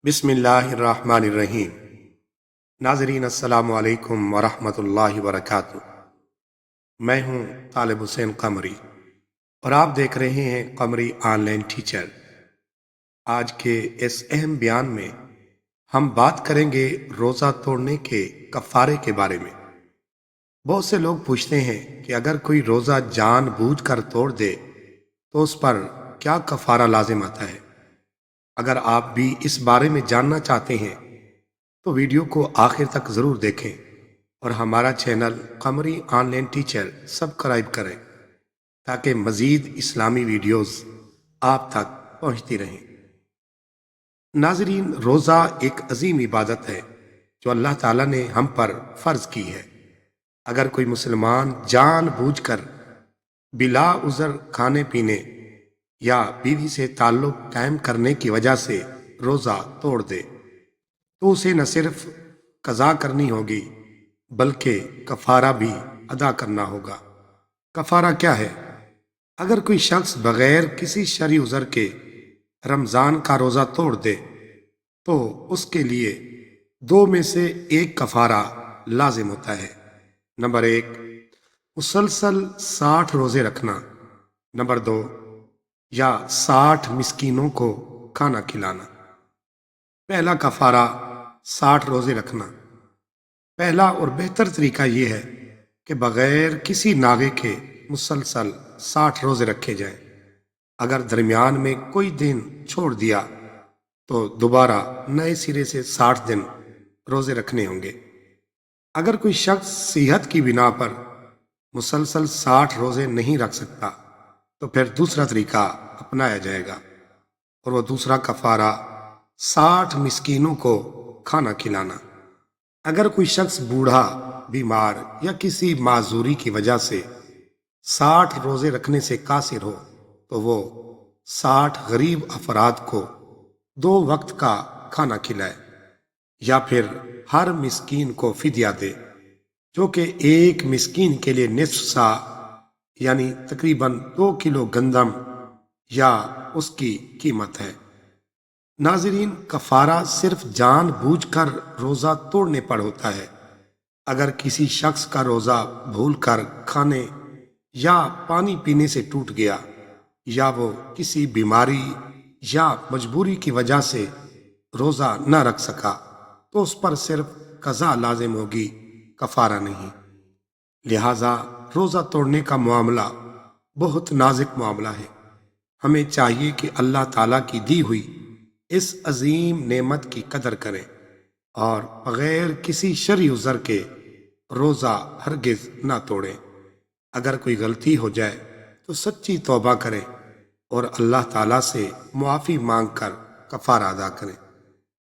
बिस्मिल्लाहिर्रहमानिर्रहीम। नाज़रीन अस्सलामु अलैकुम वरहमतुल्लाहि वबरकातुहू। मैं हूँ तालिब हुसैन कमरी और आप देख रहे हैं कमरी ऑनलाइन टीचर। आज के इस अहम बयान में हम बात करेंगे रोज़ा तोड़ने के कफ़ारे के बारे में। बहुत से लोग पूछते हैं कि अगर कोई रोज़ा जानबूझकर तोड़ दे तो उस पर क्या कफ़ारा लाजिम आता है। अगर आप भी इस बारे में जानना चाहते हैं तो वीडियो को आखिर तक ज़रूर देखें और हमारा चैनल कमरी ऑनलाइन टीचर सब्सक्राइब करें ताकि मज़ीद इस्लामी वीडियोस आप तक पहुंचती रहें। नाज़रीन, रोज़ा एक अजीम इबादत है जो अल्लाह ताला ने हम पर फ़र्ज की है। अगर कोई मुसलमान जानबूझकर बिला उज़र खाने पीने या बीवी से ताल्लुक़ कायम करने की वजह से रोज़ा तोड़ दे तो उसे न सिर्फ कज़ा करनी होगी बल्कि कफ़ारा भी अदा करना होगा। कफ़ारा क्या है? अगर कोई शख्स बगैर किसी शरई उज़र के रमज़ान का रोज़ा तोड़ दे तो उसके लिए दो में से एक कफ़ारा लाजिम होता है। नंबर 1, मुसलसल 60 रोज़े रखना। नंबर 2, या 60 मिस्कीनों को खाना खिलाना। पहला कफ़ारा 60 रोज़े रखना। पहला और बेहतर तरीका यह है कि बगैर किसी नागे के मुसलसल 60 रोज़े रखे जाएं। अगर दरमियान में कोई दिन छोड़ दिया तो दोबारा नए सिरे से 60 दिन रोज़े रखने होंगे। अगर कोई शख्स सेहत की बिना पर मुसलसल 60 रोज़े नहीं रख सकता तो फिर दूसरा तरीका अपनाया जाएगा और वो दूसरा कफ़ारा 60 मिस्कीनों को खाना खिलाना। अगर कोई शख्स बूढ़ा, बीमार या किसी माजूरी की वजह से 60 रोज़े रखने से कासिर हो तो वो 60 गरीब अफराद को 2 वक्त का खाना खिलाए या फिर हर मिस्कीन को फिदिया दे, जो कि एक मिस्कीन के लिए निस्फ सा यानी तकरीबन 2 किलो गंदम या उसकी कीमत है। नाज़रीन, कफ़ारा सिर्फ जानबूझकर रोज़ा तोड़ने पर होता है। अगर किसी शख्स का रोज़ा भूलकर खाने या पानी पीने से टूट गया या वो किसी बीमारी या मजबूरी की वजह से रोज़ा न रख सका तो उस पर सिर्फ कज़ा लाजिम होगी, कफ़ारा नहीं। लिहाजा रोज़ा तोड़ने का मामला बहुत नाजुक मामला है। हमें चाहिए कि अल्लाह ताला की दी हुई इस अजीम नेमत की कदर करें और बगैर किसी शरई उज़र के रोज़ा हरगिज़ ना तोड़ें। अगर कोई गलती हो जाए तो सच्ची तौबा करें और अल्लाह ताला से मुआफ़ी मांग कर कफ़ारा अदा करें।